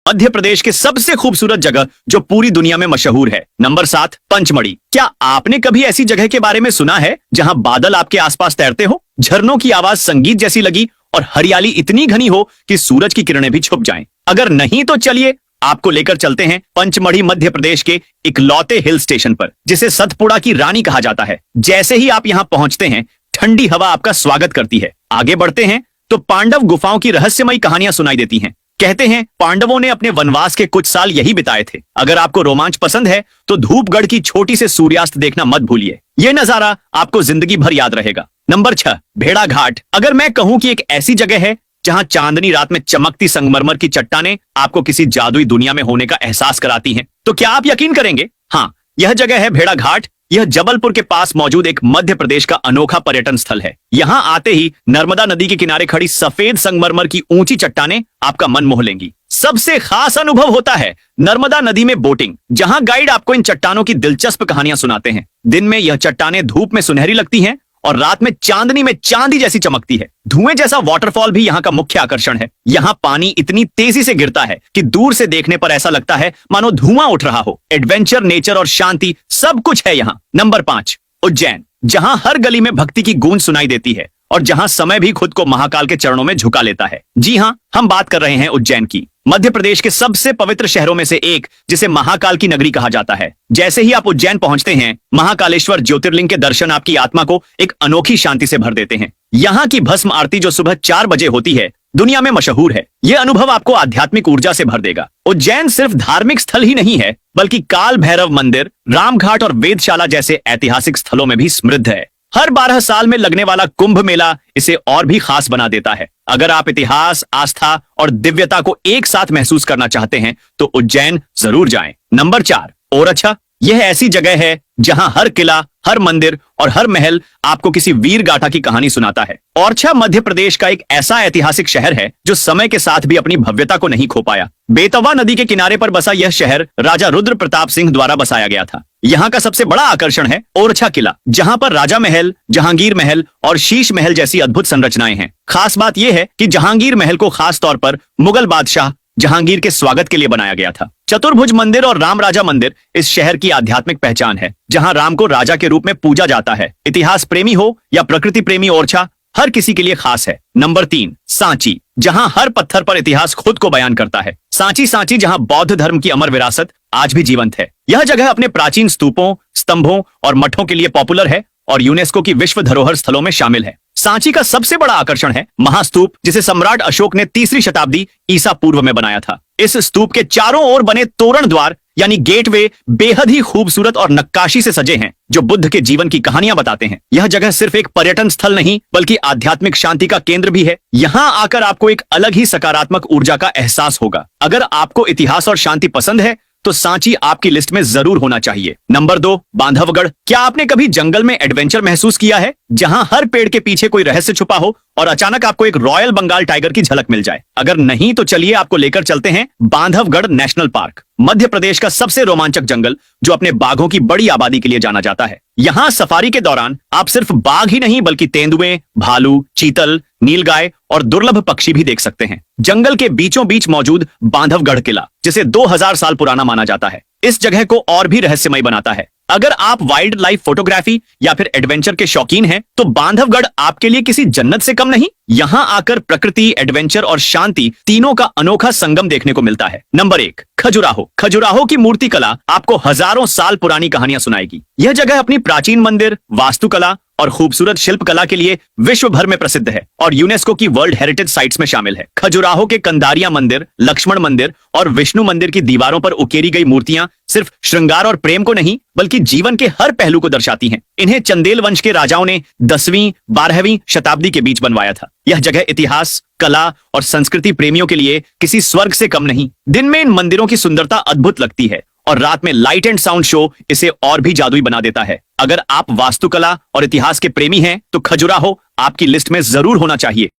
मध्य प्रदेश के सबसे खूबसूरत जगह जो पूरी दुनिया में मशहूर है। नंबर 7, पंचमढ़ी। क्या आपने कभी ऐसी जगह के बारे में सुना है जहां बादल आपके आसपास तैरते हो, झरनों की आवाज संगीत जैसी लगी और हरियाली इतनी घनी हो कि सूरज की किरणें भी छुप जाएं? अगर नहीं तो चलिए आपको लेकर चलते हैं पंचमढ़ी मध्य प्रदेश के इकलौते हिल स्टेशन पर, जिसे सतपुड़ा की रानी कहा जाता है। जैसे ही आप यहां पहुंचते हैं, ठंडी हवा आपका स्वागत करती है। आगे बढ़ते हैं तो पांडव गुफाओं की रहस्यमयी कहानियां सुनाई देती हैं। कहते हैं पांडवों ने अपने वनवास के कुछ साल यही बिताए थे। अगर आपको रोमांच पसंद है तो धूपगढ़ की छोटी से सूर्यास्त देखना मत भूलिए। यह नजारा आपको जिंदगी भर याद रहेगा। नंबर 6, भेड़ा घाट। अगर मैं कहूं कि एक ऐसी जगह है जहां चांदनी रात में चमकती संगमरमर की चट्टानें आपको किसी जादुई दुनिया में होने का एहसास कराती हैं, तो क्या आप यकीन करेंगे? हाँ, यह जगह है भेड़ा घाट। यह जबलपुर के पास मौजूद एक मध्य प्रदेश का अनोखा पर्यटन स्थल है। यहां आते ही नर्मदा नदी के किनारे खड़ी सफेद संगमरमर की ऊंची चट्टानें आपका मन मोह लेंगी। सबसे खास अनुभव होता है नर्मदा नदी में बोटिंग, जहां गाइड आपको इन चट्टानों की दिलचस्प कहानियां सुनाते हैं। दिन में यह चट्टानें धूप में सुनहरी लगती हैं और रात में चांदनी में चांदी जैसी चमकती है। धुएं जैसा वाटरफॉल भी यहाँ का मुख्य आकर्षण है। यहाँ पानी इतनी तेजी से गिरता है कि दूर से देखने पर ऐसा लगता है मानो धुआं उठ रहा हो। एडवेंचर, नेचर और शांति सब कुछ है यहाँ। नंबर 5, उज्जैन। जहाँ हर गली में भक्ति की गूंज सुनाई देती है और जहाँ समय भी खुद को महाकाल के चरणों में झुका लेता है। जी हाँ, हम बात कर रहे हैं उज्जैन की, मध्य प्रदेश के सबसे पवित्र शहरों में से एक, जिसे महाकाल की नगरी कहा जाता है। जैसे ही आप उज्जैन पहुंचते हैं, महाकालेश्वर ज्योतिर्लिंग के दर्शन आपकी आत्मा को एक अनोखी शांति से भर देते हैं। यहाँ की भस्म आरती जो सुबह 4 बजे होती है, दुनिया में मशहूर है। यह अनुभव आपको आध्यात्मिक ऊर्जा से भर देगा। उज्जैन सिर्फ धार्मिक स्थल ही नहीं है, बल्कि काल भैरव मंदिर, रामघाट और वेधशाला जैसे ऐतिहासिक स्थलों में भी समृद्ध है। हर 12 साल में लगने वाला कुंभ मेला इसे और भी खास बना देता है। अगर आप इतिहास, आस्था और दिव्यता को एक साथ महसूस करना चाहते हैं तो उज्जैन जरूर जाएं। नंबर 4, ओरछा। यह ऐसी जगह है जहां हर किला, हर मंदिर और हर महल आपको किसी वीर गाथा की कहानी सुनाता है। ओरछा मध्य प्रदेश का एक ऐसा ऐतिहासिक शहर है जो समय के साथ भी अपनी भव्यता को नहीं खो पाया। बेतवा नदी के किनारे पर बसा यह शहर राजा रुद्र प्रताप सिंह द्वारा बसाया गया था। यहाँ का सबसे बड़ा आकर्षण है ओरछा किला, जहाँ पर राजा महल, जहांगीर महल और शीश महल जैसी अद्भुत संरचनाएं हैं। खास बात यह है कि जहांगीर महल को खास तौर पर मुगल बादशाह जहांगीर के स्वागत के लिए बनाया गया था। चतुर्भुज मंदिर और राम राजा मंदिर इस शहर की आध्यात्मिक पहचान है, जहां राम को राजा के रूप में पूजा जाता है। इतिहास प्रेमी हो या प्रकृति प्रेमी, ओरछा हर किसी के लिए खास है। नंबर 3, सांची। जहां हर पत्थर पर इतिहास खुद को बयान करता है। सांची जहां बौद्ध धर्म की अमर विरासत आज भी जीवंत है। यह जगह अपने प्राचीन स्तूपों, स्तंभों और मठों के लिए पॉपुलर है और यूनेस्को की विश्व धरोहर स्थलों में शामिल है। सांची का सबसे बड़ा आकर्षण है महास्तूप, जिसे सम्राट अशोक ने 3री शताब्दी ईसा पूर्व में बनाया था। इस स्तूप के चारों ओर बने तोरण द्वार यानी गेटवे बेहद ही खूबसूरत और नक्काशी से सजे हैं, जो बुद्ध के जीवन की कहानियां बताते हैं। यह जगह सिर्फ एक पर्यटन स्थल नहीं, बल्कि आध्यात्मिक शांति का केंद्र भी है। यहाँ आकर आपको एक अलग ही सकारात्मक ऊर्जा का एहसास होगा। अगर आपको इतिहास और शांति पसंद है तो सांची आपकी लिस्ट में जरूर होना चाहिए। नंबर 2, बांधवगढ़। क्या आपने कभी जंगल में एडवेंचर महसूस किया है, जहां हर पेड़ के पीछे कोई रहस्य छुपा हो और अचानक आपको एक रॉयल बंगाल टाइगर की झलक मिल जाए? अगर नहीं तो चलिए आपको लेकर चलते हैं बांधवगढ़ नेशनल पार्क, मध्य प्रदेश का सबसे रोमांचक जंगल जो अपने बाघों की बड़ी आबादी के लिए जाना जाता है। यहाँ सफारी के दौरान आप सिर्फ बाघ ही नहीं, बल्कि तेंदुए, भालू, चीतल, नीलगाय और दुर्लभ पक्षी भी देख सकते हैं। जंगल के बीचों बीच मौजूद बांधवगढ़ किला, जिसे 2000 साल पुराना माना जाता है, इस जगह को और भी रहस्यमय बनाता है। अगर आप वाइल्ड लाइफ फोटोग्राफी या फिर एडवेंचर के शौकीन हैं, तो बांधवगढ़ आपके लिए किसी जन्नत से कम नहीं। यहाँ आकर प्रकृति, एडवेंचर और शांति तीनों का अनोखा संगम देखने को मिलता है। नंबर 1, खजुराहो। खजुराहो की मूर्ति कला आपको हजारों साल पुरानी कहानियां सुनाएगी। यह जगह अपनी प्राचीन मंदिर, वास्तुकला और खूबसूरत शिल्पकला के लिए विश्व भर में प्रसिद्ध है और यूनेस्को की वर्ल्ड हेरिटेज साइट्स में शामिल है। खजुराहो के कंदारिया मंदिर, लक्ष्मण मंदिर और विष्णु मंदिर की दीवारों पर उकेरी गई मूर्तियां सिर्फ श्रृंगार और प्रेम को नहीं, बल्कि जीवन के हर पहलू को दर्शाती हैं। इन्हें चंदेल वंश के राजाओं ने 10वीं 12वीं शताब्दी के बीच बनवाया था। यह जगह इतिहास, कला और संस्कृति प्रेमियों के लिए किसी स्वर्ग से कम नहीं। दिन में इन मंदिरों की सुंदरता अद्भुत लगती है और रात में लाइट एंड साउंड शो इसे और भी जादुई बना देता है। अगर आप वास्तुकला और इतिहास के प्रेमी हैं तो खजुराहो आपकी लिस्ट में जरूर होना चाहिए।